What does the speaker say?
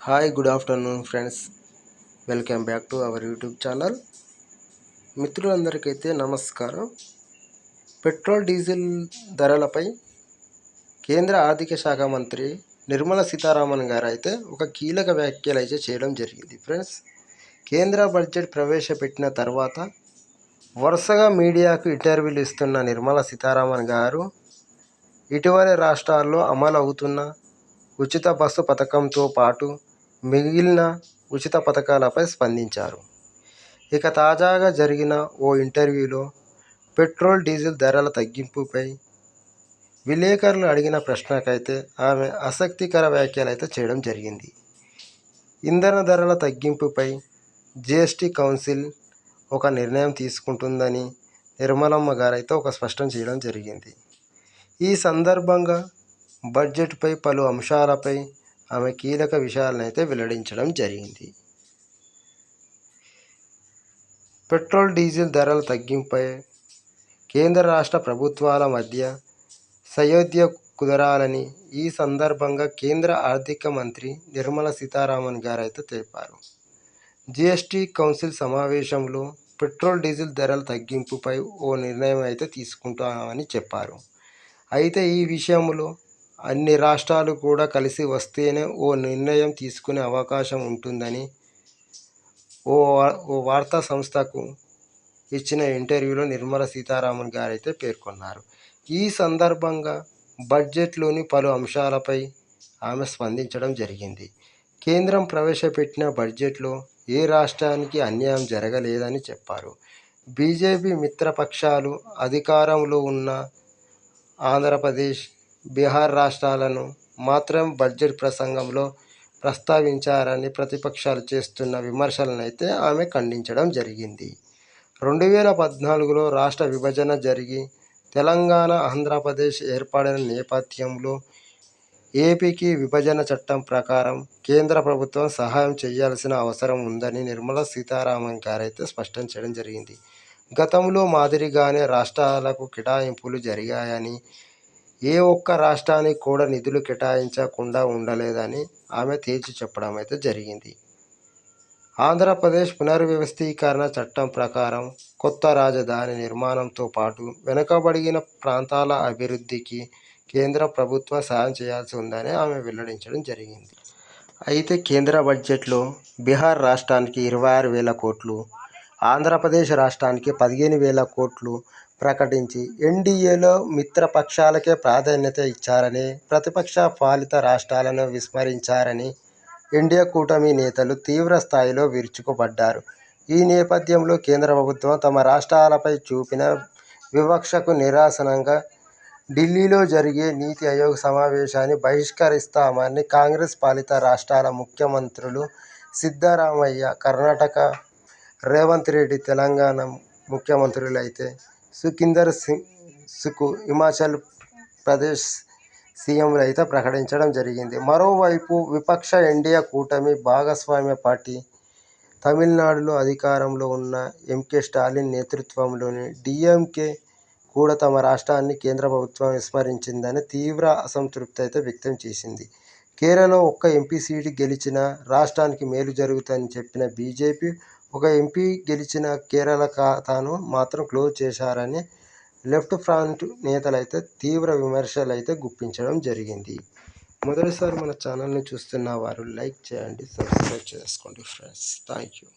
Hi good afternoon friends. Welcome back to our YouTube channel. మిత్రులందరికైతే నమస్కారం. Petrol diesel ధరలపై కేంద్ర ఆర్థిక శాఖ మంత్రి నిర్మలా సీతారామన్ గారు అయితే ఒక కీలక వ్యాఖ్యలు అయితే చేయడం జరిగింది. ఫ్రెండ్స్, కేంద్ర బడ్జెట్ ప్రవేశపెట్టిన తర్వాత వరుసగా మీడియాకు ఇంటర్వ్యూలు ఇస్తున్న నిర్మలా సీతారామన్ గారు ఇటీవలి రాష్ట్రాల్లో అమలు అవుతున్న ఉచిత బస్సు పథకంతో పాటు మిగిలిన ఉచిత పథకాలపై స్పందించారు. ఇక తాజాగా జరిగిన ఓ ఇంటర్వ్యూలో పెట్రోల్ డీజిల్ ధరల తగ్గింపుపై విలేకరులు అడిగిన ప్రశ్నకైతే ఆమె ఆసక్తికర వ్యాఖ్యలు అయితే చేయడం జరిగింది. ఇంధన ధరల తగ్గింపుపై జిఎస్టీ కౌన్సిల్ ఒక నిర్ణయం తీసుకుంటుందని నిర్మలమ్మ గారైతే ఒక స్పష్టం చేయడం జరిగింది. ఈ సందర్భంగా బడ్జెట్పై పలు అంశాలపై ఆమె కీలక విషయాలను అయితే వెల్లడించడం జరిగింది. పెట్రోల్ డీజిల్ ధరల తగ్గింపుపై కేంద్ర రాష్ట్ర ప్రభుత్వాల మధ్య సయోధ్య కుదరాలని ఈ సందర్భంగా కేంద్ర ఆర్థిక మంత్రి నిర్మలా సీతారామన్ గారు అయితే తెలిపారు. జిఎస్టీ కౌన్సిల్ సమావేశంలో పెట్రోల్ డీజిల్ ధరల తగ్గింపుపై ఓ నిర్ణయం అయితే తీసుకుంటామని చెప్పారు. అయితే ఈ విషయంలో అన్ని రాష్ట్రాలు కూడా కలిసి వస్తేనే ఓ నిర్ణయం తీసుకునే అవకాశం ఉంటుందని ఓ వార్తా సంస్థకు ఇచ్చిన ఇంటర్వ్యూలో నిర్మలా సీతారామన్ గారు అయితే పేర్కొన్నారు. ఈ సందర్భంగా బడ్జెట్లోని పలు అంశాలపై ఆమె స్పందించడం జరిగింది. కేంద్రం ప్రవేశపెట్టిన బడ్జెట్లో ఏ రాష్ట్రానికి అన్యాయం జరగలేదని చెప్పారు. బీజేపీ మిత్రపక్షాలు అధికారంలో ఉన్న ఆంధ్రప్రదేశ్, బీహార్ రాష్ట్రాలను మాత్రం బడ్జెట్ ప్రసంగంలో ప్రస్తావించారని ప్రతిపక్షాలు చేస్తున్న విమర్శలను అయితే ఆమె ఖండించడం జరిగింది. 2014లో రాష్ట్ర విభజన జరిగి తెలంగాణ, ఆంధ్రప్రదేశ్ ఏర్పడిన నేపథ్యంలో ఏపీకి విభజన చట్టం ప్రకారం కేంద్ర ప్రభుత్వం సహాయం చేయాల్సిన అవసరం ఉందని నిర్మలా సీతారామన్ గారైతే స్పష్టం చేయడం జరిగింది. గతంలో మాదిరిగానే రాష్ట్రాలకు కేటాయింపులు జరిగాయని, ఏ ఒక్క రాష్ట్రానికి కూడా నిధులు కేటాయించకుండా ఉండలేదని ఆమె తేల్చి చెప్పడం అయితే జరిగింది. ఆంధ్రప్రదేశ్ పునర్వ్యవస్థీకరణ చట్టం ప్రకారం కొత్త రాజధాని నిర్మాణంతో పాటు వెనుకబడిన ప్రాంతాల అభివృద్ధికి కేంద్ర ప్రభుత్వం సాయం చేయాల్సి ఉందని ఆమె వెల్లడించడం జరిగింది. అయితే కేంద్ర బడ్జెట్లో బీహార్ రాష్ట్రానికి 26,000 కోట్లు, ఆంధ్రప్రదేశ్ రాష్ట్రానికి 15,000 కోట్లు ప్రకటించి ఎన్డీఏలో మిత్రపక్షాలకే ప్రాధాన్యత ఇచ్చారని, ప్రతిపక్ష పాలిత రాష్ట్రాలను విస్మరించారని ఎన్డీఏ కూటమి నేతలు తీవ్ర స్థాయిలో విరుచుకుపడ్డారు. ఈ నేపథ్యంలో కేంద్ర ప్రభుత్వం తమ రాష్ట్రాలపై చూపిన వివక్షకు నిరసనగా ఢిల్లీలో జరిగే నీతి ఆయోగ్ సమావేశాన్ని బహిష్కరిస్తామని కాంగ్రెస్ పాలిత రాష్ట్రాల ముఖ్యమంత్రులు సిద్ధరామయ్య, కర్ణాటక రేవంత్ రెడ్డి, తెలంగాణ ముఖ్యమంత్రులు అయితే సుఖీందర్ సుఖ్, హిమాచల్ ప్రదేశ్ సీఎంలు అయితే ప్రకటించడం జరిగింది. మరోవైపు విపక్ష ఎన్డీఏ కూటమి భాగస్వామ్య పార్టీ తమిళనాడులో అధికారంలో ఉన్న ఎంకే స్టాలిన్ నేతృత్వంలోని డీఎంకే కూడా తమ రాష్ట్రాన్ని కేంద్ర ప్రభుత్వం విస్మరించిందని తీవ్ర అసంతృప్తి అయితే వ్యక్తం చేసింది. కేరళలో ఒక్క ఎంపీ సీటు గెలిచినా రాష్ట్రానికి మేలు జరుగుతుందని చెప్పిన బీజేపీ ఒక ఎంపీ గెలిచిన కేరళ ఖాతాను మాత్రం క్లోజ్ చేశారని లెఫ్ట్ ఫ్రంట్ నేతలైతే తీవ్ర విమర్శలు అయితే గుప్పించడం జరిగింది. మొదటిసారి మన ఛానల్ని చూస్తున్న వారు లైక్ చేయండి, సబ్స్క్రైబ్ చేసుకోండి ఫ్రెండ్స్. Thank you.